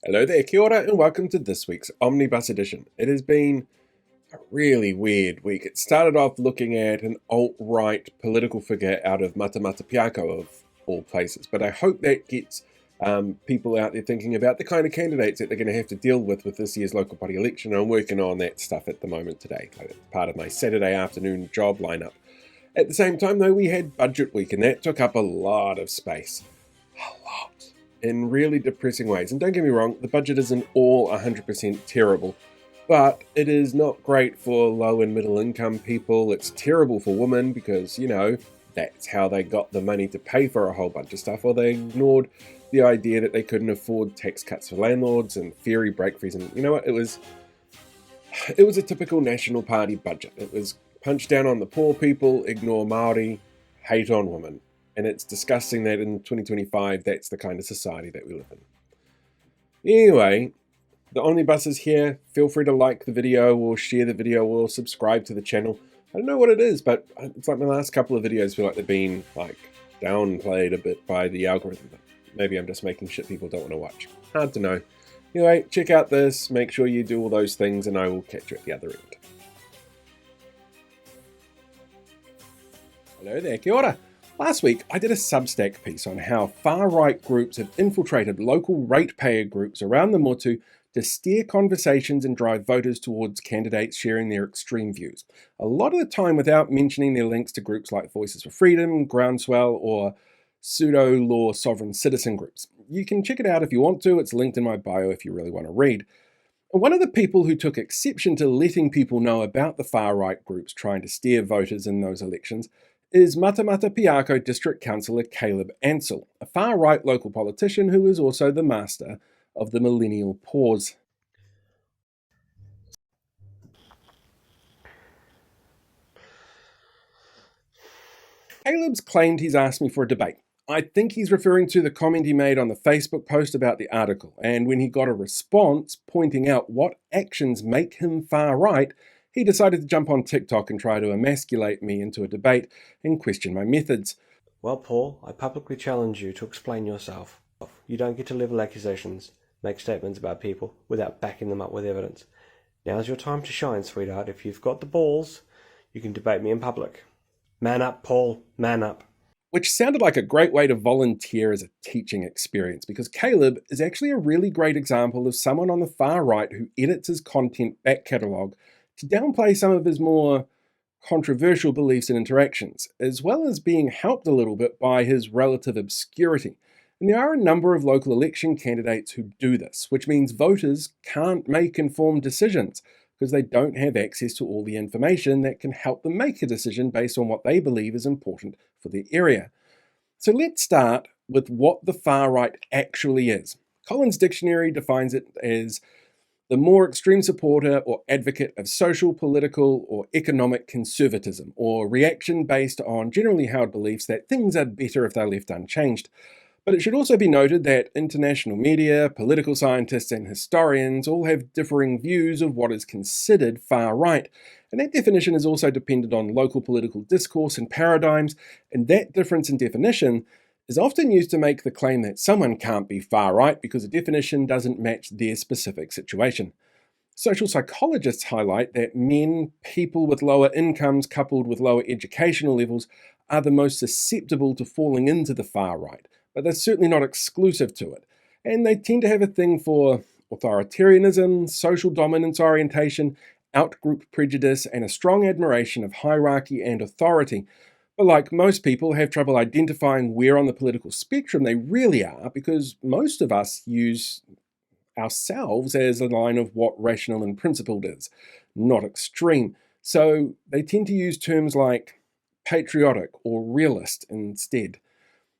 Hello there, kia ora, and welcome to this week's Omnibus edition. It has been a really weird week. It started off looking at an alt-right political figure out of Matamata of all places, but I hope that gets people out there thinking about the kind of candidates that they're going to have to deal with this year's local party election. I'm working on that stuff at the moment today, like it's part of my Saturday afternoon job lineup. At the same time, though, we had budget week, and that took up a lot of space. A lot. In really depressing ways. And don't get me wrong, the budget isn't all 100% terrible, but it is not great for low and middle income people. It's terrible for women because, that's how they got the money to pay for a whole bunch of stuff, or they ignored the idea that they couldn't afford tax cuts for landlords and ferry break fees. And you know what? It was a typical National Party budget. It was punch down on the poor people, ignore Māori, hate on women. And it's disgusting that in 2025, that's the kind of society that we live in. Anyway, the Omnibus is here. Feel free to like the video or share the video or subscribe to the channel. I don't know what it is, but it's like my last couple of videos feel like they've been downplayed a bit by the algorithm. Maybe I'm just making shit people don't want to watch. Hard to know. Anyway, check out this, make sure you do all those things, and I will catch you at the other end. Hello there, kia ora. Last week, I did a Substack piece on how far-right groups have infiltrated local ratepayer groups around the Motu to steer conversations and drive voters towards candidates sharing their extreme views. A lot of the time without mentioning their links to groups like Voices for Freedom, Groundswell, or pseudo-law sovereign citizen groups. You can check it out if you want to. It's linked in my bio if you really want to read. One of the people who took exception to letting people know about the far-right groups trying to steer voters in those elections is Matamata District Councillor Caleb Ansell, a far-right local politician who is also the master of the millennial pause. Caleb's claimed he's asked me for a debate. I think he's referring to the comment he made on the Facebook post about the article, and when he got a response pointing out what actions make him far-right, he decided to jump on TikTok and try to emasculate me into a debate and question my methods. Well, Paul, I publicly challenge you to explain yourself. You don't get to level accusations, make statements about people without backing them up with evidence. Now's your time to shine, sweetheart. If you've got the balls, you can debate me in public. Man up, Paul, man up. Which sounded like a great way to volunteer as a teaching experience, because Caleb is actually a really great example of someone on the far right who edits his content back catalogue to downplay some of his more controversial beliefs and interactions, as well as being helped a little bit by his relative obscurity. And there are a number of local election candidates who do this, which means voters can't make informed decisions because they don't have access to all the information that can help them make a decision based on what they believe is important for their area. So let's start with what the far right actually is. Collins Dictionary defines it as the more extreme supporter or advocate of social, political, or economic conservatism, or reaction based on generally held beliefs that things are better if they're left unchanged. But it should also be noted that international media, political scientists, and historians all have differing views of what is considered far right. And that definition is also dependent on local political discourse and paradigms, and that difference in definition is often used to make the claim that someone can't be far right because the definition doesn't match their specific situation. Social psychologists highlight that men, people with lower incomes coupled with lower educational levels, are the most susceptible to falling into the far right, but they're certainly not exclusive to it. And they tend to have a thing for authoritarianism, social dominance orientation, outgroup prejudice, and a strong admiration of hierarchy and authority. But like most people, have trouble identifying where on the political spectrum they really are, because most of us use ourselves as a line of what rational and principled is, not extreme. So they tend to use terms like patriotic or realist instead,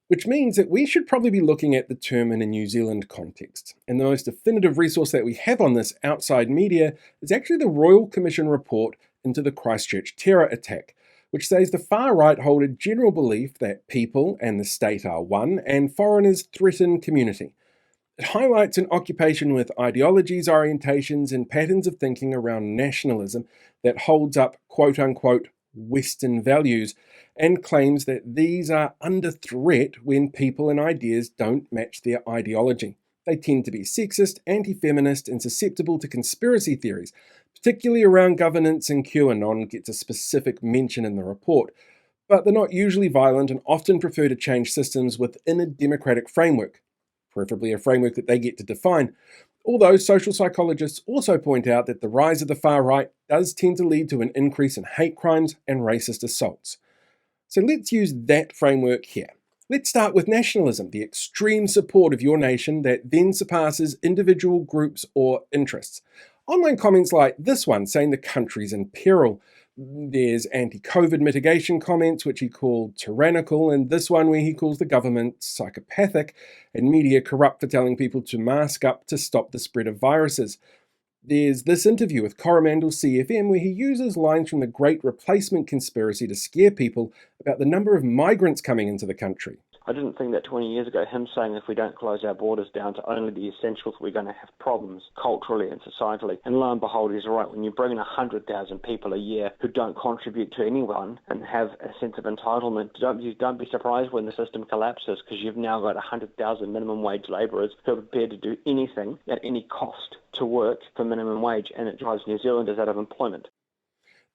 which means that we should probably be looking at the term in a New Zealand context. And the most definitive resource that we have on this outside media is actually the Royal Commission report into the Christchurch terror attack, which says the far right hold a general belief that people and the state are one, and foreigners threaten community. It highlights an occupation with ideologies, orientations, and patterns of thinking around nationalism that holds up quote-unquote Western values, and claims that these are under threat when people and ideas don't match their ideology. They tend to be sexist, anti-feminist, and susceptible to conspiracy theories, particularly around governance, and QAnon gets a specific mention in the report. But they're not usually violent and often prefer to change systems within a democratic framework, preferably a framework that they get to define. Although social psychologists also point out that the rise of the far right does tend to lead to an increase in hate crimes and racist assaults. So let's use that framework here. Let's start with nationalism, the extreme support of your nation that then surpasses individual groups or interests. Online comments like this one saying the country's in peril. There's anti-COVID mitigation comments, which he called tyrannical, and this one where he calls the government psychopathic and media corrupt for telling people to mask up to stop the spread of viruses. There's this interview with Coromandel CFM where he uses lines from the Great Replacement conspiracy to scare people about the number of migrants coming into the country. I didn't think that 20 years ago, him saying if we don't close our borders down to only the essentials, we're going to have problems culturally and societally. And lo and behold, he's right. When you bring in 100,000 people a year who don't contribute to anyone and have a sense of entitlement, don't be surprised when the system collapses, because you've now got 100,000 minimum wage labourers who are prepared to do anything at any cost to work for minimum wage, and it drives New Zealanders out of employment.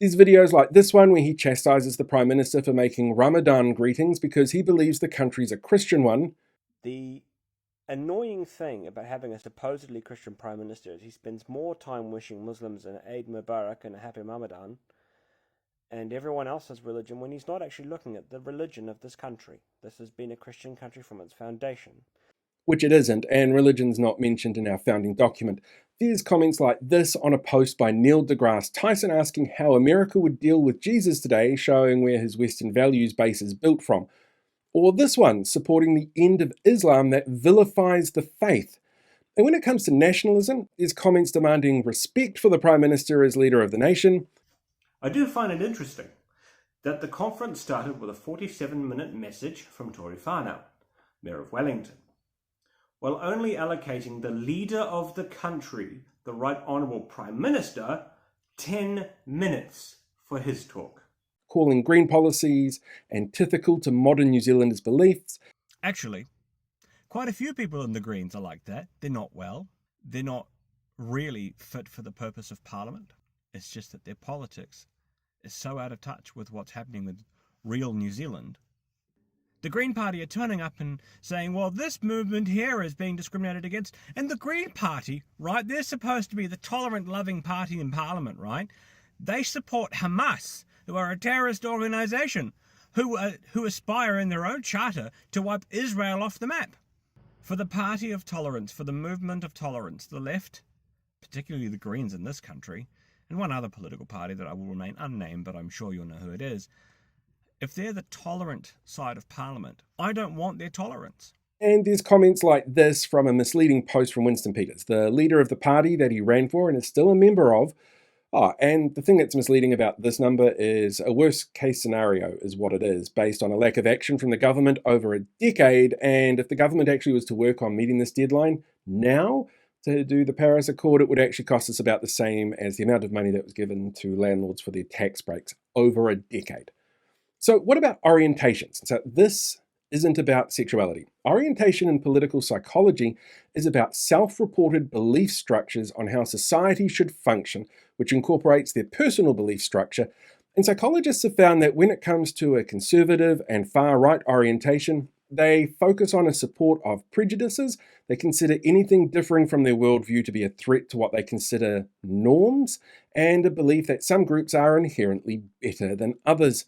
There's videos like this one where he chastises the Prime Minister for making Ramadan greetings because he believes the country's a Christian one. The annoying thing about having a supposedly Christian Prime Minister is he spends more time wishing Muslims an Eid Mubarak and a happy Ramadan and everyone else's religion when he's not actually looking at the religion of this country. This has been a Christian country from its foundation. Which it isn't, and religion's not mentioned in our founding document. There's comments like this on a post by Neil deGrasse Tyson asking how America would deal with Jesus today, showing where his Western values base is built from. Or this one, supporting the end of Islam that vilifies the faith. And when it comes to nationalism, there's comments demanding respect for the Prime Minister as leader of the nation. I do find it interesting that the conference started with a 47-minute message from Tory Whanau, Mayor of Wellington, while only allocating the leader of the country, the Right Honourable Prime Minister, 10 minutes for his talk. Calling green policies antithetical to modern New Zealanders' beliefs. Actually, quite a few people in the Greens are like that. They're not well. They're not really fit for the purpose of Parliament. It's just that their politics is so out of touch with what's happening with real New Zealand. The Green Party are turning up and saying, well, this movement here is being discriminated against. And the Green Party, right, they're supposed to be the tolerant, loving party in Parliament, right? They support Hamas, who are a terrorist organisation, who aspire in their own charter to wipe Israel off the map. For the party of tolerance, for the movement of tolerance, the left, particularly the Greens in this country, and one other political party that I will remain unnamed, but I'm sure you'll know who it is, if they're the tolerant side of Parliament, I don't want their tolerance. And there's comments like this from a misleading post from Winston Peters, the leader of the party that he ran for and is still a member of. And the thing that's misleading about this number is a worst case scenario is what it is, based on a lack of action from the government over a decade. And if the government actually was to work on meeting this deadline now to do the Paris Accord, it would actually cost us about the same as the amount of money that was given to landlords for their tax breaks over a decade. So what about orientations? So this isn't about sexuality. Orientation in political psychology is about self-reported belief structures on how society should function, which incorporates their personal belief structure. And psychologists have found that when it comes to a conservative and far-right orientation, they focus on a support of prejudices. They consider anything differing from their worldview to be a threat to what they consider norms, and a belief that some groups are inherently better than others.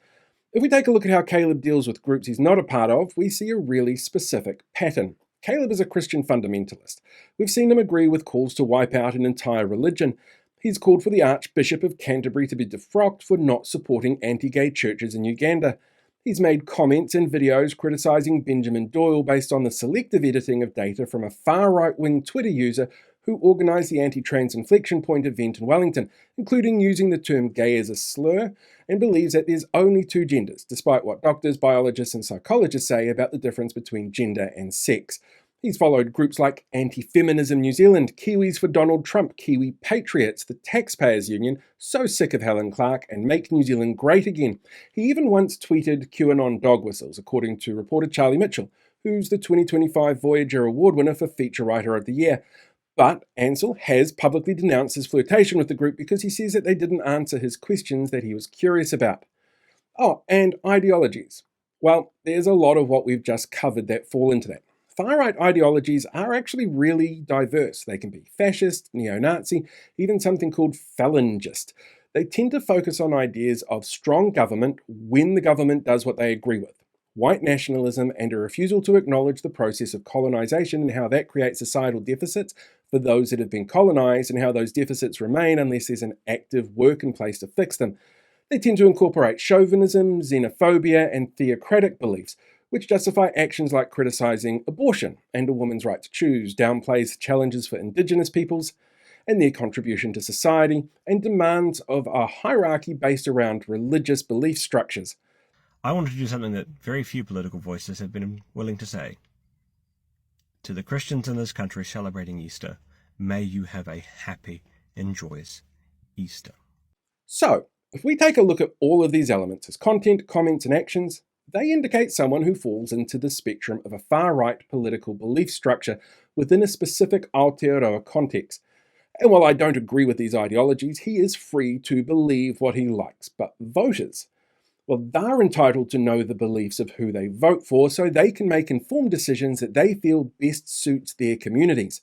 If we take a look at how Caleb deals with groups he's not a part of, we see a really specific pattern. Caleb is a Christian fundamentalist. We've seen him agree with calls to wipe out an entire religion. He's called for the Archbishop of Canterbury to be defrocked for not supporting anti-gay churches in Uganda. He's made comments and videos criticising Benjamin Doyle based on the selective editing of data from a far right-wing Twitter user who organised the anti-trans inflection point event in Wellington, including using the term gay as a slur, and believes that there's only two genders, despite what doctors, biologists and psychologists say about the difference between gender and sex. He's followed groups like Anti-Feminism New Zealand, Kiwis for Donald Trump, Kiwi Patriots, the Taxpayers Union, So Sick of Helen Clark, and Make New Zealand Great Again. He even once tweeted QAnon dog whistles, according to reporter Charlie Mitchell, who's the 2025 Voyager Award winner for Feature Writer of the Year. But Ansel has publicly denounced his flirtation with the group because he says that they didn't answer his questions that he was curious about. Oh, and ideologies. Well, there's a lot of what we've just covered that fall into that. Far-right ideologies are actually really diverse. They can be fascist, neo-Nazi, even something called phalangist. They tend to focus on ideas of strong government when the government does what they agree with. White nationalism and a refusal to acknowledge the process of colonization and how that creates societal deficits for those that have been colonized and how those deficits remain unless there's an active work in place to fix them. They tend to incorporate chauvinism, xenophobia, and theocratic beliefs, which justify actions like criticizing abortion and a woman's right to choose, downplays challenges for Indigenous peoples and their contribution to society, and demands of a hierarchy based around religious belief structures. I want to do something that very few political voices have been willing to say. To the Christians in this country celebrating Easter, may you have a happy and joyous Easter. So, if we take a look at all of these elements as content, comments, and actions, they indicate someone who falls into the spectrum of a far-right political belief structure within a specific Aotearoa context. And while I don't agree with these ideologies, he is free to believe what he likes. But voters, well, they're entitled to know the beliefs of who they vote for so they can make informed decisions that they feel best suits their communities.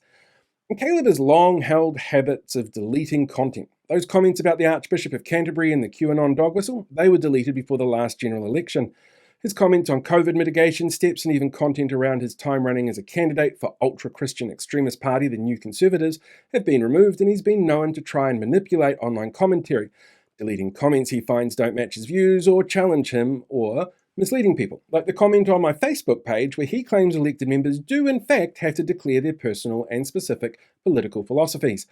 And Caleb has long held habits of deleting content. Those comments about the Archbishop of Canterbury and the QAnon dog whistle, they were deleted before the last general election. His comments on COVID mitigation steps and even content around his time running as a candidate for ultra-Christian extremist party, the New Conservatives, have been removed, and he's been known to try and manipulate online commentary, deleting comments he finds don't match his views or challenge him, or misleading people, like the comment on my Facebook page where he claims elected members do in fact have to declare their personal and specific political philosophies,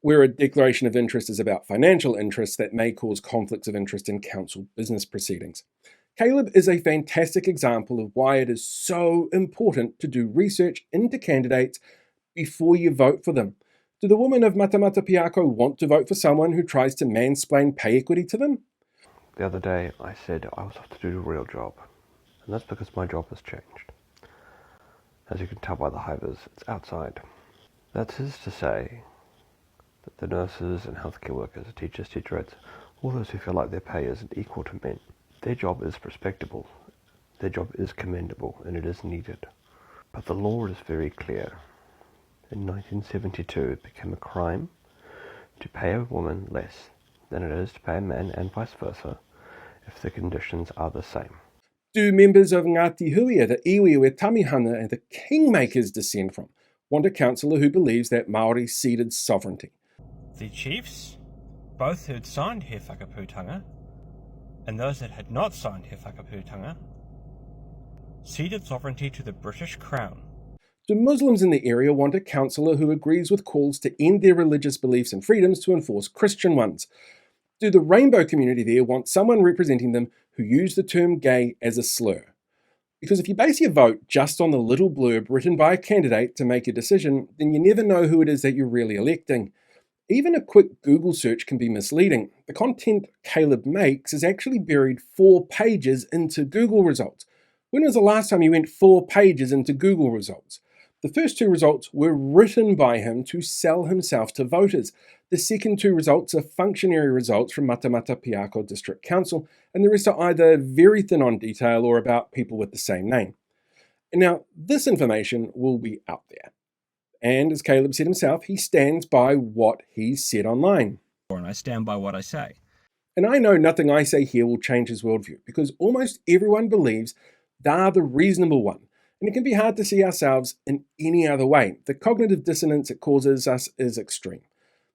where a declaration of interest is about financial interests that may cause conflicts of interest in council business proceedings. Caleb is a fantastic example of why it is so important to do research into candidates before you vote for them. Do the women of Matamata want to vote for someone who tries to mansplain pay equity to them? The other day I said I was off to do the real job, and that's because my job has changed. As you can tell by the hivers, it's outside. That is to say that the nurses and healthcare workers, teachers, teacherettes, all those who feel like their pay isn't equal to men, their job is respectable, their job is commendable, and it is needed. But the law is very clear. In 1972, it became a crime to pay a woman less than it is to pay a man, and vice versa, if the conditions are the same. Do members of Ngāti Huia, the iwi where Tamihana and the Kingmakers descend from, want a councillor who believes that Māori ceded sovereignty? The chiefs, both who'd signed He Whakaputanga, and those that had not signed He Whakaputanga, ceded sovereignty to the British Crown. Do Muslims in the area want a councillor who agrees with calls to end their religious beliefs and freedoms to enforce Christian ones? Do the rainbow community there want someone representing them who use the term gay as a slur? Because if you base your vote just on the little blurb written by a candidate to make a decision, then you never know who it is that you're really electing. Even a quick Google search can be misleading. The content Caleb makes is actually buried 4 pages into Google results. When was the last time you went 4 pages into Google results? The first 2 results were written by him to sell himself to voters. The second 2 results are functionary results from Matamata Piako District Council, and the rest are either very thin on detail or about people with the same name. And now, this information will be out there. And as Caleb said himself, he stands by what he said online. And I stand by what I say. And I know nothing I say here will change his worldview, because almost everyone believes they're the reasonable one. And it can be hard to see ourselves in any other way. The cognitive dissonance it causes us is extreme.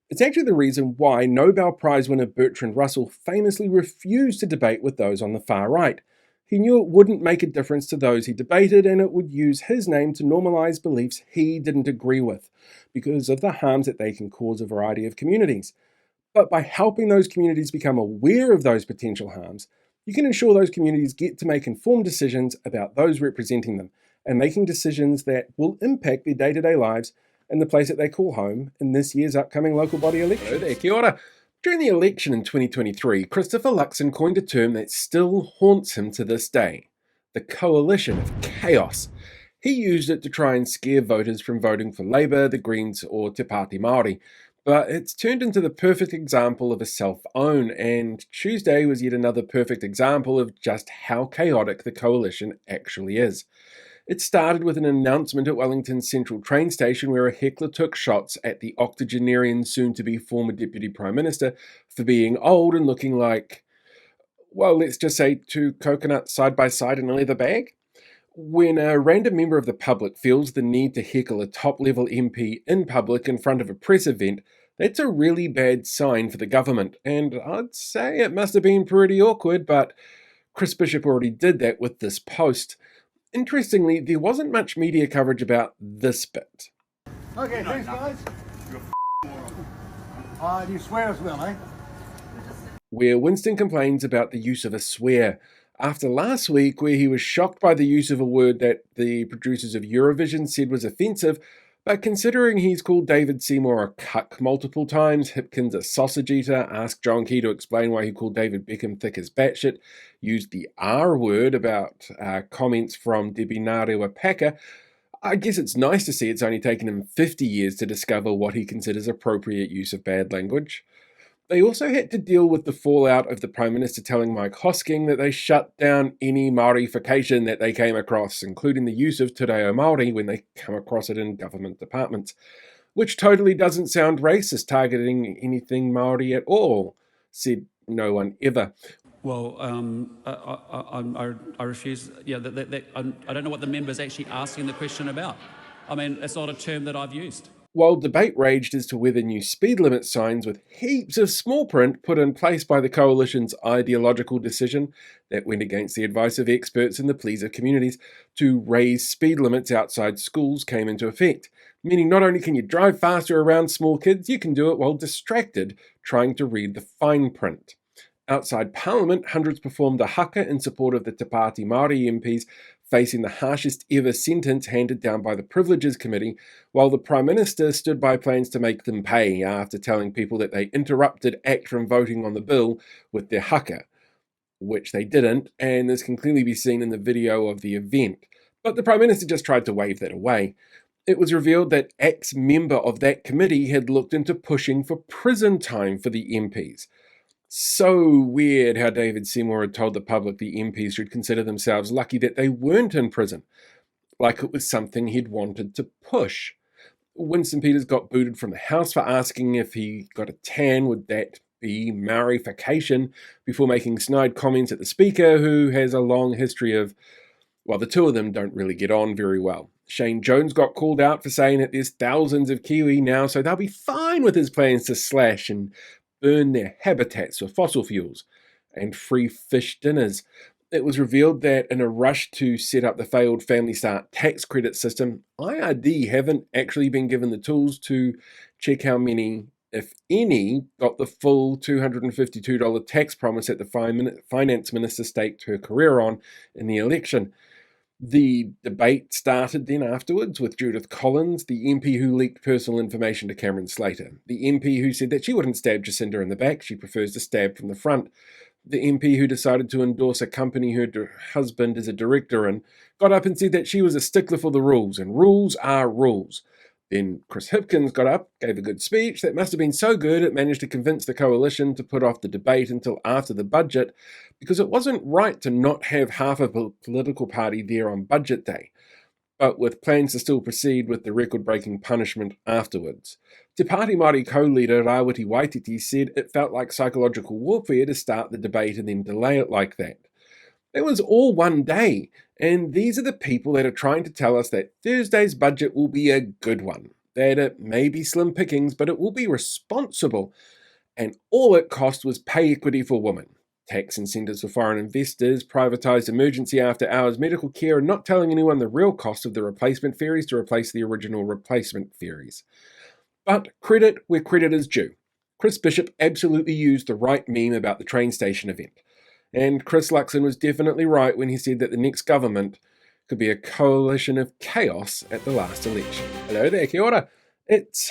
It's actually the reason why Nobel Prize winner Bertrand Russell famously refused to debate with those on the far right. He knew it wouldn't make a difference to those he debated, and it would use his name to normalize beliefs he didn't agree with, because of the harms that they can cause a variety of communities. But by helping those communities become aware of those potential harms, you can ensure those communities get to make informed decisions about those representing them, and making decisions that will impact their day-to-day lives and the place that they call home in this year's upcoming local body election. Hello there, kia ora. During the election in 2023, Christopher Luxon coined a term that still haunts him to this day: the coalition of chaos. He used it to try and scare voters from voting for Labour, the Greens or Te Pāti Māori. But it's turned into the perfect example of a self-own, and Tuesday was yet another perfect example of just how chaotic the coalition actually is. It started with an announcement at Wellington's Central train station where a heckler took shots at the octogenarian soon-to-be former Deputy Prime Minister for being old and looking like, well, let's just say 2 coconuts side by side in a leather bag. When a random member of the public feels the need to heckle a top-level MP in public in front of a press event, that's a really bad sign for the government, and I'd say it must have been pretty awkward, but Chris Bishop already did that with this post. Interestingly, there wasn't much media coverage about this bit. Okay, thanks guys. You swear as well, eh? Where Winston complains about the use of a swear, after last week where he was shocked by the use of a word that the producers of Eurovision said was offensive, but considering he's called David Seymour a cuck multiple times, Hipkins a sausage eater, asked John Key to explain why he called David Beckham thick as batshit, used the R word about comments from Debbie Ngarewa Packer, I guess it's nice to see it's only taken him 50 years to discover what he considers appropriate use of bad language. They also had to deal with the fallout of the Prime Minister telling Mike Hosking that they shut down any Māorification that they came across, including the use of Te Reo Māori when they come across it in government departments, which totally doesn't sound racist, targeting anything Māori at all, said no one ever. Well, I refuse. Yeah, I don't know what the member's actually asking the question about. I mean, it's not a term that I've used. While debate raged as to whether new speed limit signs with heaps of small print put in place by the coalition's ideological decision that went against the advice of experts and the pleas of communities to raise speed limits outside schools came into effect, meaning not only can you drive faster around small kids, you can do it while distracted trying to read the fine print. Outside Parliament, hundreds performed a haka in support of the Te Pāti Māori MPs facing the harshest ever sentence handed down by the Privileges Committee, while the Prime Minister stood by plans to make them pay after telling people that they interrupted ACT from voting on the bill with their haka, which they didn't, and this can clearly be seen in the video of the event. But the Prime Minister just tried to wave that away. It was revealed that ACT's member of that committee had looked into pushing for prison time for the MPs. So weird how David Seymour had told the public the MPs should consider themselves lucky that they weren't in prison, like it was something he'd wanted to push. Winston Peters got booted from the House for asking if he got a tan, would that be Māorification, before making snide comments at the Speaker, who has a long history of, well, the two of them don't really get on very well. Shane Jones got called out for saying that there's thousands of Kiwi now, so they'll be fine with his plans to slash and burn their habitats for fossil fuels and free fish dinners. It was revealed that in a rush to set up the failed Family Start tax credit system, IRD haven't actually been given the tools to check how many, if any, got the full $252 tax promise that the finance minister staked her career on in the election. The debate started then afterwards with Judith Collins, the MP who leaked personal information to Cameron Slater, the MP who said that she wouldn't stab Jacinda in the back, she prefers to stab from the front, the MP who decided to endorse a company her husband is a director in, got up and said that she was a stickler for the rules, and rules are rules. Then Chris Hipkins got up, gave a good speech that must have been so good it managed to convince the coalition to put off the debate until after the budget, because it wasn't right to not have half of a political party there on budget day, but with plans to still proceed with the record-breaking punishment afterwards. Te Pāti Māori co-leader Rawiti Waititi said it felt like psychological warfare to start the debate and then delay it like that. It was all one day, and these are the people that are trying to tell us that Thursday's budget will be a good one, that it may be slim pickings, but it will be responsible, and all it cost was pay equity for women, tax incentives for foreign investors, privatised emergency after-hours medical care, and not telling anyone the real cost of the replacement ferries to replace the original replacement ferries. But credit where credit is due. Chris Bishop absolutely used the right meme about the train station event. And Chris Luxon was definitely right when he said that the next government could be a coalition of chaos at the last election. Hello there, kia ora. It's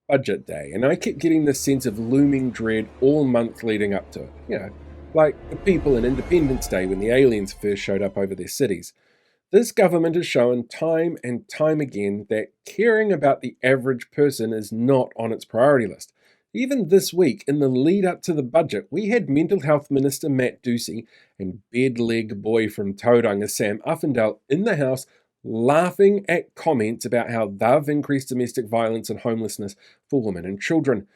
budget day, and I kept getting this sense of looming dread all month leading up to it. You know, like the people in Independence Day when the aliens first showed up over their cities. This government has shown time and time again that caring about the average person is not on its priority list. Even this week, in the lead up to the budget, we had Mental Health Minister Matt Ducey and bed leg boy from Tauranga Sam Uffindale in the House laughing at comments about how they've increased domestic violence and homelessness for women and children.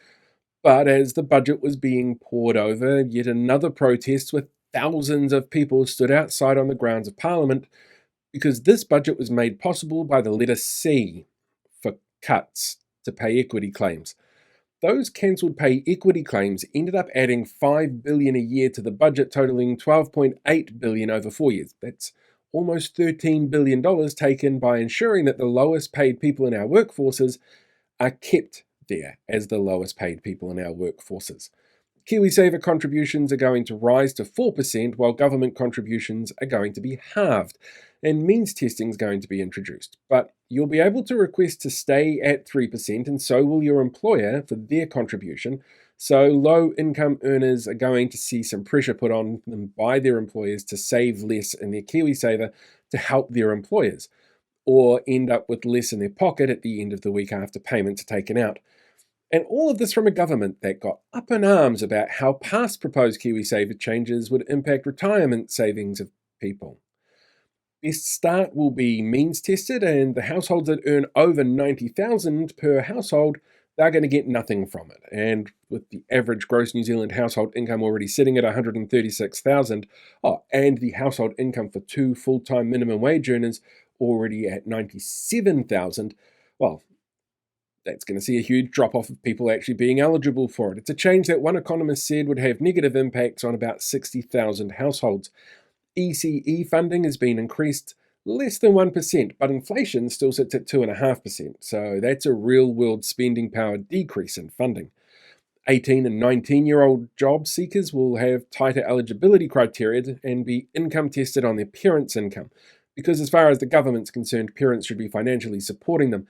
But as the budget was being poured over, yet another protest with thousands of people stood outside on the grounds of Parliament because this budget was made possible by the letter C for cuts to pay equity claims. Those cancelled pay equity claims ended up adding $5 billion a year to the budget, totaling $12.8 billion over 4 years. That's almost $13 billion taken by ensuring that the lowest paid people in our workforces are kept there as the lowest paid people in our workforces. KiwiSaver contributions are going to rise to 4%, while government contributions are going to be halved, and means testing is going to be introduced. But you'll be able to request to stay at 3%, and so will your employer for their contribution. So low-income earners are going to see some pressure put on them by their employers to save less in their KiwiSaver to help their employers, or end up with less in their pocket at the end of the week after payments are taken out. And all of this from a government that got up in arms about how past proposed KiwiSaver changes would impact retirement savings of people. Best Start will be means tested, and the households that earn over $90,000 per household, they're going to get nothing from it. And with the average gross New Zealand household income already sitting at $136,000, and the household income for 2 full-time minimum wage earners already at $97,000, well, that's going to see a huge drop-off of people actually being eligible for it. It's a change that one economist said would have negative impacts on about 60,000 households. ECE funding has been increased less than 1%, but inflation still sits at 2.5%, so that's a real-world spending power decrease in funding. 18 and 19-year-old job seekers will have tighter eligibility criteria and be income tested on their parents' income, because as far as the government's concerned, parents should be financially supporting them.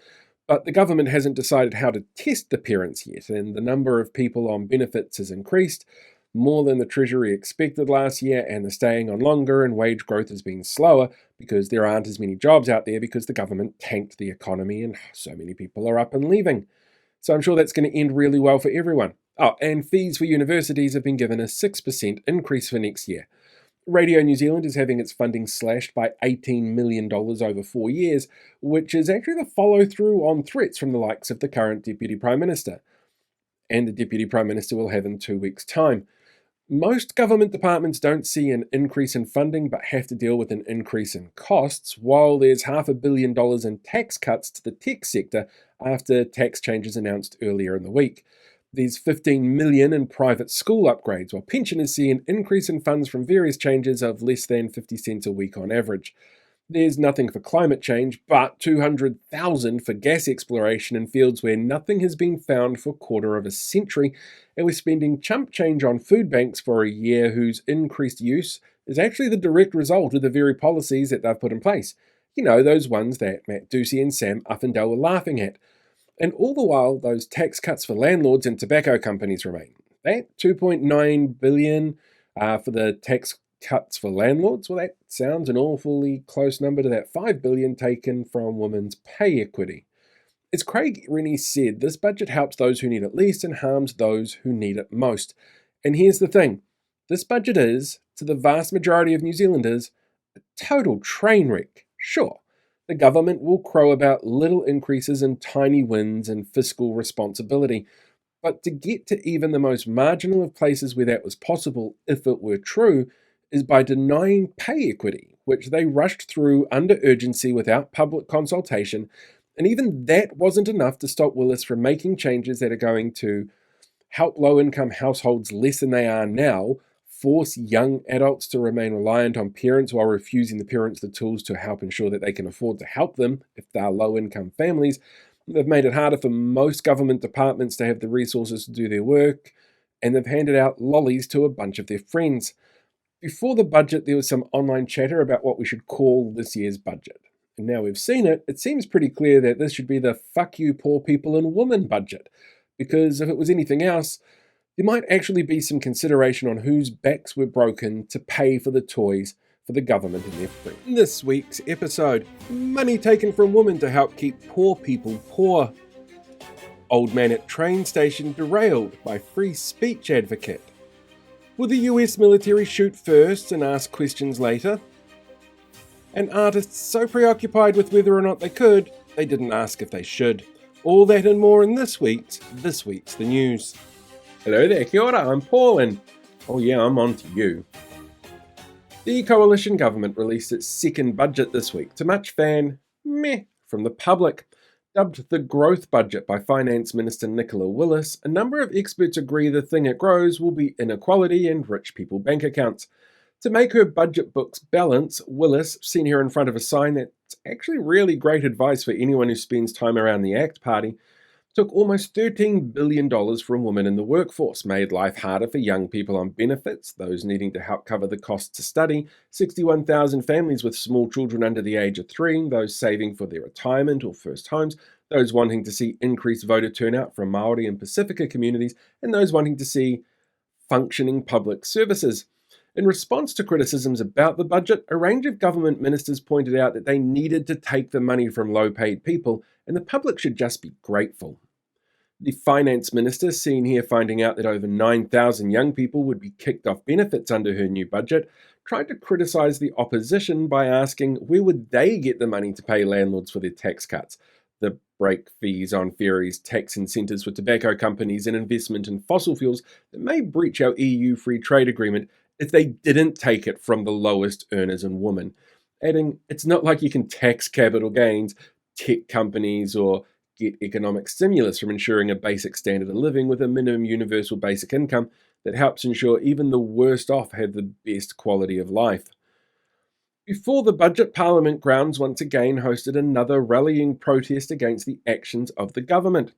But the government hasn't decided how to test the parents yet, and the number of people on benefits has increased more than the Treasury expected last year, and they're staying on longer, and wage growth has been slower because there aren't as many jobs out there because the government tanked the economy and so many people are up and leaving. So I'm sure that's going to end really well for everyone. And fees for universities have been given a 6% increase for next year. Radio New Zealand is having its funding slashed by $18 million over 4 years, which is actually the follow-through on threats from the likes of the current Deputy Prime Minister, and the Deputy Prime Minister will have in 2 weeks' time. Most government departments don't see an increase in funding but have to deal with an increase in costs, while there's $500 million in tax cuts to the tech sector after tax changes announced earlier in the week. There's $15 million in private school upgrades, while pensioners see an increase in funds from various changes of less than 50 cents a week on average. There's nothing for climate change, but $200,000 for gas exploration in fields where nothing has been found for a quarter of a century, and we're spending chump change on food banks for a year whose increased use is actually the direct result of the very policies that they've put in place. You know, those ones that Matt Ducey and Sam Uffindale were laughing at. And all the while, those tax cuts for landlords and tobacco companies remain. That $2.9 billion for the tax cuts for landlords, well, that sounds an awfully close number to that $5 billion taken from women's pay equity. As Craig Rennie said, this budget helps those who need it least and harms those who need it most. And here's the thing. This budget is, to the vast majority of New Zealanders, a total train wreck. Sure, the government will crow about little increases and tiny wins in fiscal responsibility. But to get to even the most marginal of places where that was possible, if it were true, is by denying pay equity, which they rushed through under urgency without public consultation, and even that wasn't enough to stop Willis from making changes that are going to help low-income households less than they are now, force young adults to remain reliant on parents while refusing the parents the tools to help ensure that they can afford to help them if they are low-income families. They've made it harder for most government departments to have the resources to do their work, and they've handed out lollies to a bunch of their friends. Before the budget, there was some online chatter about what we should call this year's budget. And now we've seen it, it seems pretty clear that this should be the fuck you poor people and women budget. Because if it was anything else, there might actually be some consideration on whose backs were broken to pay for the toys for the government and their friends. In this week's episode, money taken from women to help keep poor people poor. Old man at train station derailed by free speech advocate. Will the US military shoot first and ask questions later? And artists so preoccupied with whether or not they could, they didn't ask if they should. All that and more in this week's The News. Hello there, kia ora, I'm Paul, and oh yeah, I'm on to you. The coalition government released its second budget this week, to much fan meh from the public. Dubbed the growth budget by Finance Minister Nicola Willis, a number of experts agree the thing it grows will be inequality and rich people bank accounts. To make her budget books balance, Willis, seen here in front of a sign that's actually really great advice for anyone who spends time around the ACT Party, took almost $13 billion from women in the workforce, made life harder for young people on benefits, those needing to help cover the costs to study, 61,000 families with small children under the age of 3, those saving for their retirement or first homes, those wanting to see increased voter turnout from Māori and Pacifica communities, and those wanting to see functioning public services. In response to criticisms about the budget, a range of government ministers pointed out that they needed to take the money from low-paid people, and the public should just be grateful. The finance minister, seen here finding out that over 9,000 young people would be kicked off benefits under her new budget, tried to criticise the opposition by asking where would they get the money to pay landlords for their tax cuts, the break fees on ferries, tax incentives for tobacco companies and investment in fossil fuels that may breach our EU free trade agreement if they didn't take it from the lowest earners and women, adding, it's not like you can tax capital gains, tech companies, or get economic stimulus from ensuring a basic standard of living with a minimum universal basic income that helps ensure even the worst off have the best quality of life. Before the budget, Parliament grounds once again hosted another rallying protest against the actions of the government,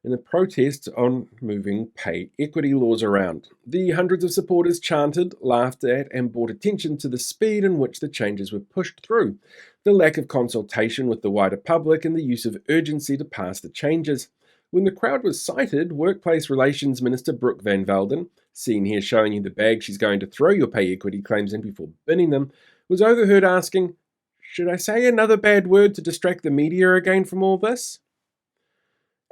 in the protest on moving pay equity laws around. The hundreds of supporters chanted, laughed at, and brought attention to the speed in which the changes were pushed through, the lack of consultation with the wider public, and the use of urgency to pass the changes. When the crowd was cited, Workplace Relations Minister Brooke Van Velden, seen here showing you the bag she's going to throw your pay equity claims in before binning them, was overheard asking, "Should I say another bad word to distract the media again from all this?"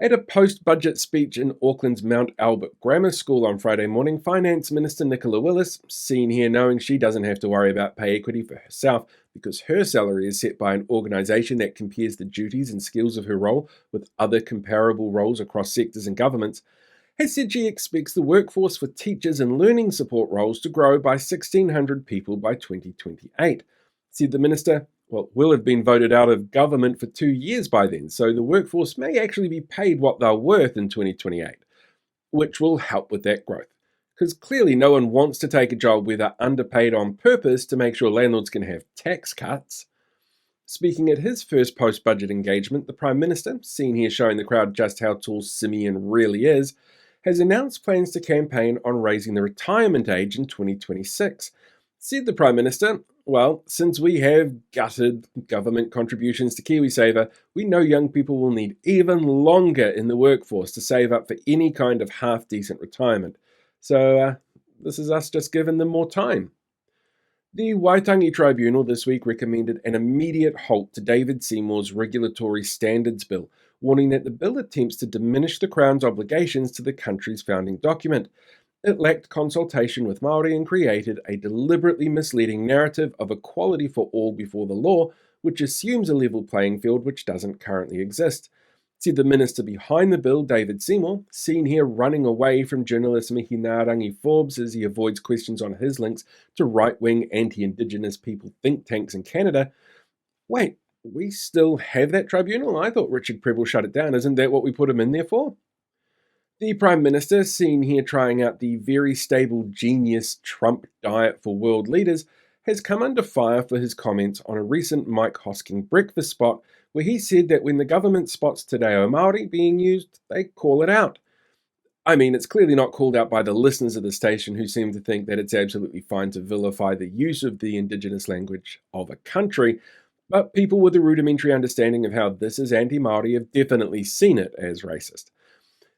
At a post-budget speech in Auckland's Mount Albert Grammar School on Friday morning, Finance Minister Nicola Willis, seen here knowing she doesn't have to worry about pay equity for herself because her salary is set by an organisation that compares the duties and skills of her role with other comparable roles across sectors and governments, has said she expects the workforce for teachers and learning support roles to grow by 1,600 people by 2028. Said the minister, will have been voted out of government for 2 years by then, so the workforce may actually be paid what they're worth in 2028, which will help with that growth. Because clearly no one wants to take a job where they're underpaid on purpose to make sure landlords can have tax cuts. Speaking at his first post-budget engagement, the Prime Minister, seen here showing the crowd just how tall Simeon really is, has announced plans to campaign on raising the retirement age in 2026. Said the Prime Minister, since we have gutted government contributions to KiwiSaver, we know young people will need even longer in the workforce to save up for any kind of half-decent retirement. So this is us just giving them more time. The Waitangi Tribunal this week recommended an immediate halt to David Seymour's Regulatory Standards Bill, warning that the bill attempts to diminish the Crown's obligations to the country's founding document. It lacked consultation with Māori and created a deliberately misleading narrative of equality for all before the law, which assumes a level playing field which doesn't currently exist. Said the minister behind the bill, David Seymour, seen here running away from journalist Mihi Ngārangi Forbes as he avoids questions on his links to right-wing anti-Indigenous people think tanks in Canada. Wait, we still have that tribunal? I thought Richard Prebble shut it down. Isn't that what we put him in there for? The Prime Minister, seen here trying out the very stable genius Trump diet for world leaders, has come under fire for his comments on a recent Mike Hosking breakfast spot where he said that when the government spots Te Reo Māori being used, they call it out. I mean, it's clearly not called out by the listeners of the station who seem to think that it's absolutely fine to vilify the use of the Indigenous language of a country, but people with a rudimentary understanding of how this is anti-Māori have definitely seen it as racist.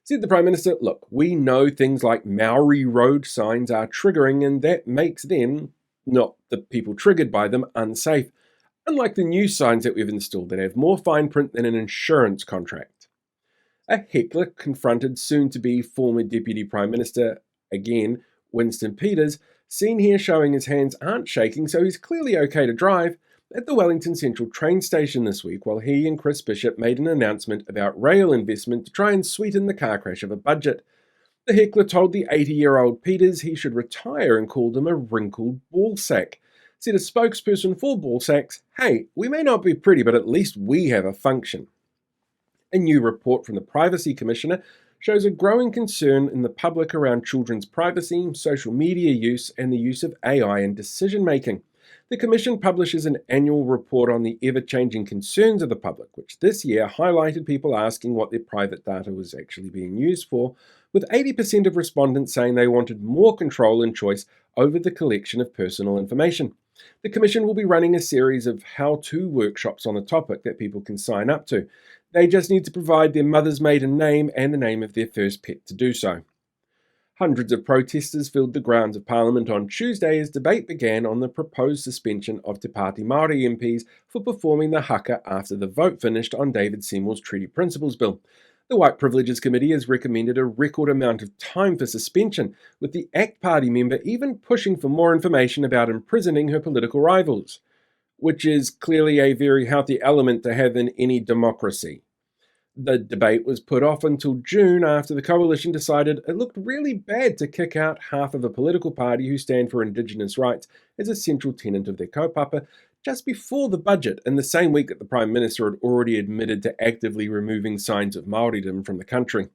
Said the Prime Minister, look, we know things like Maori road signs are triggering and that makes them not the people triggered by them, unsafe, unlike the new signs that we've installed that have more fine print than an insurance contract. A heckler confronted soon-to-be former Deputy Prime Minister, again, Winston Peters, seen here showing his hands aren't shaking, so he's clearly okay to drive, at the Wellington Central train station this week while he and Chris Bishop made an announcement about rail investment to try and sweeten the car crash of a budget. The heckler told the 80-year-old Peters he should retire and called him a wrinkled ballsack. Said a spokesperson for ballsacks, "Hey, we may not be pretty, but at least we have a function." A new report from the Privacy Commissioner shows a growing concern in the public around children's privacy, social media use, and the use of AI in decision-making. The Commission publishes an annual report on the ever-changing concerns of the public, which this year highlighted people asking what their private data was actually being used for, with 80% of respondents saying they wanted more control and choice over the collection of personal information. The Commission will be running a series of how-to workshops on the topic that people can sign up to. They just need to provide their mother's maiden name and the name of their first pet to do so. Hundreds of protesters filled the grounds of Parliament on Tuesday as debate began on the proposed suspension of Te Pāti Māori MPs for performing the haka after the vote finished on David Seymour's Treaty Principles Bill. The White Privileges Committee has recommended a record amount of time for suspension, with the ACT Party member even pushing for more information about imprisoning her political rivals, which is clearly a very healthy element to have in any democracy. The debate was put off until June after the coalition decided it looked really bad to kick out half of a political party who stand for Indigenous rights as a central tenet of their kaupapa just before the budget, in the same week that the Prime Minister had already admitted to actively removing signs of Māoridom from the country.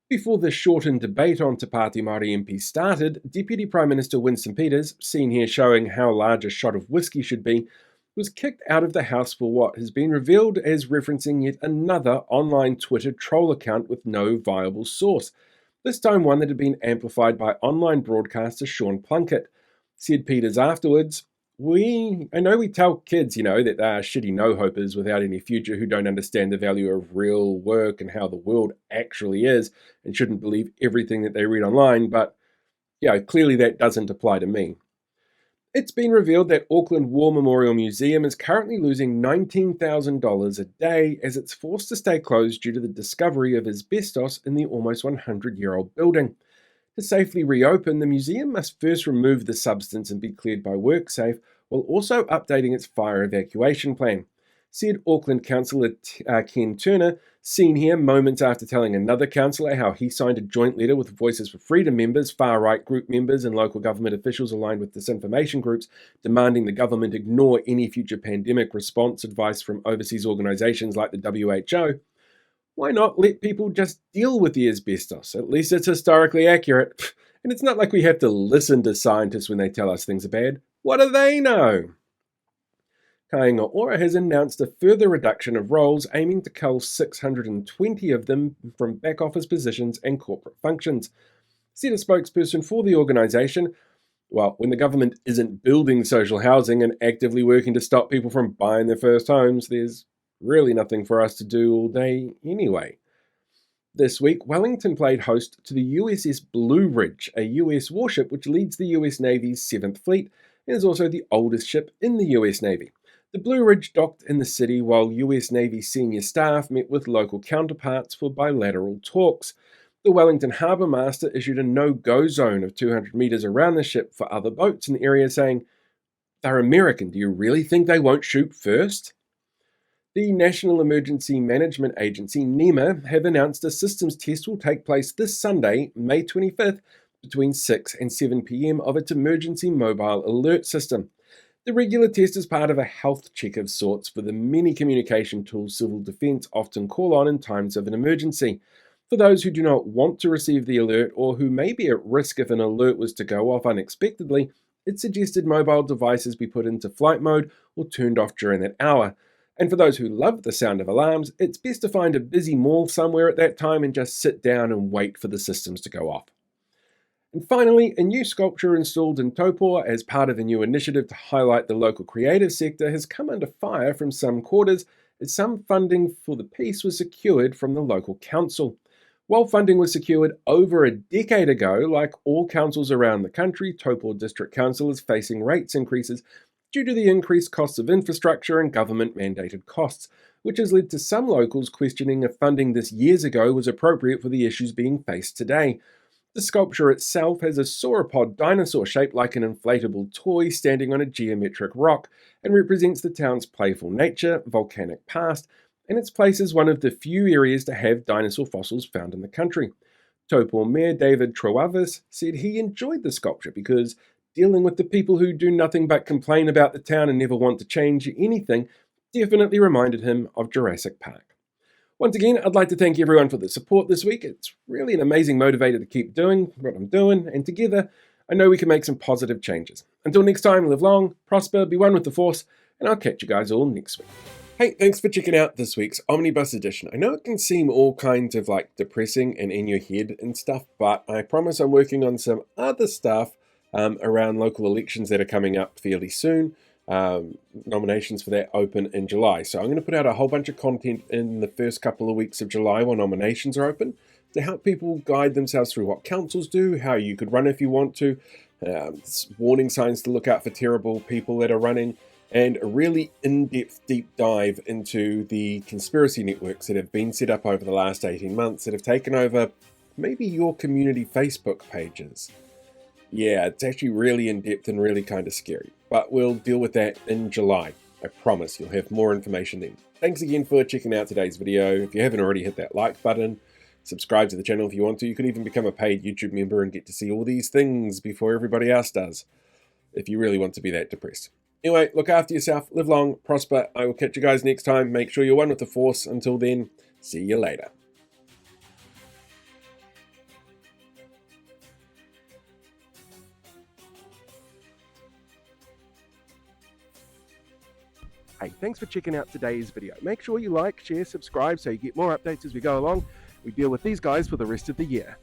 Before the shortened debate on Te Pāti Māori MPs started, Deputy Prime Minister Winston Peters, seen here showing how large a shot of whiskey should be, was kicked out of the House for what has been revealed as referencing yet another online Twitter troll account with no viable source, this time one that had been amplified by online broadcaster Sean Plunkett. Said Peters afterwards, I know we tell kids, that they are shitty no-hopers without any future who don't understand the value of real work and how the world actually is and shouldn't believe everything that they read online, but, clearly that doesn't apply to me. It's been revealed that Auckland War Memorial Museum is currently losing $19,000 a day as it's forced to stay closed due to the discovery of asbestos in the almost 100-year-old building. To safely reopen, the museum must first remove the substance and be cleared by WorkSafe, while also updating its fire evacuation plan. Said Auckland Councillor Ken Turner, seen here moments after telling another councillor how he signed a joint letter with Voices for Freedom members, far-right group members and local government officials aligned with disinformation groups, demanding the government ignore any future pandemic response advice from overseas organisations like the WHO. Why not let people just deal with the asbestos? At least it's historically accurate. And it's not like we have to listen to scientists when they tell us things are bad. What do they know? Kāinga Ora has announced a further reduction of roles, aiming to cull 620 of them from back office positions and corporate functions. Said a spokesperson for the organisation, when the government isn't building social housing and actively working to stop people from buying their first homes, there's really nothing for us to do all day anyway. This week, Wellington played host to the USS Blue Ridge, a US warship which leads the US Navy's 7th Fleet and is also the oldest ship in the US Navy. The Blue Ridge docked in the city while US Navy senior staff met with local counterparts for bilateral talks. The Wellington Harbour Master issued a no-go zone of 200 metres around the ship for other boats in the area, saying, "They're American, do you really think they won't shoot first?" The National Emergency Management Agency, NEMA, have announced a systems test will take place this Sunday, May 25th, between 6 and 7 p.m. of its emergency mobile alert system. The regular test is part of a health check of sorts for the many communication tools civil defence often call on in times of an emergency. For those who do not want to receive the alert or who may be at risk if an alert was to go off unexpectedly, it's suggested mobile devices be put into flight mode or turned off during that hour. And for those who love the sound of alarms, it's best to find a busy mall somewhere at that time and just sit down and wait for the systems to go off. And finally, a new sculpture installed in Taupō as part of a new initiative to highlight the local creative sector has come under fire from some quarters as some funding for the piece was secured from the local council. While funding was secured over a decade ago, like all councils around the country, Taupo District Council is facing rates increases due to the increased costs of infrastructure and government-mandated costs, which has led to some locals questioning if funding this years ago was appropriate for the issues being faced today. The sculpture itself has a sauropod dinosaur shaped like an inflatable toy standing on a geometric rock and represents the town's playful nature, volcanic past, and its place as one of the few areas to have dinosaur fossils found in the country. Taupo Mayor David Troavis said he enjoyed the sculpture because dealing with the people who do nothing but complain about the town and never want to change anything definitely reminded him of Jurassic Park. Once again, I'd like to thank everyone for the support this week. It's really an amazing motivator to keep doing what I'm doing, and together, I know we can make some positive changes. Until next time, live long, prosper, be one with the Force, and I'll catch you guys all next week. Hey, thanks for checking out this week's Omnibus edition. I know it can seem all kinds of depressing and in your head and stuff, but I promise I'm working on some other stuff around local elections that are coming up fairly soon. Nominations for that open in July. So I'm going to put out a whole bunch of content in the first couple of weeks of July while nominations are open to help people guide themselves through what councils do, how you could run if you want to, warning signs to look out for terrible people that are running, and a really in-depth deep dive into the conspiracy networks that have been set up over the last 18 months that have taken over maybe your community Facebook pages. Yeah, it's actually really in-depth and really kind of scary. But we'll deal with that in July. I promise you'll have more information then. Thanks again for checking out today's video. If you haven't already, hit that like button. Subscribe to the channel if you want to. You could even become a paid YouTube member and get to see all these things before everybody else does, if you really want to be that depressed. Anyway, look after yourself, live long, prosper. I will catch you guys next time. Make sure you're one with the Force. Until then, see you later. Hey, thanks for checking out today's video. Make sure you like, share, subscribe so you get more updates as we go along. We deal with these guys for the rest of the year.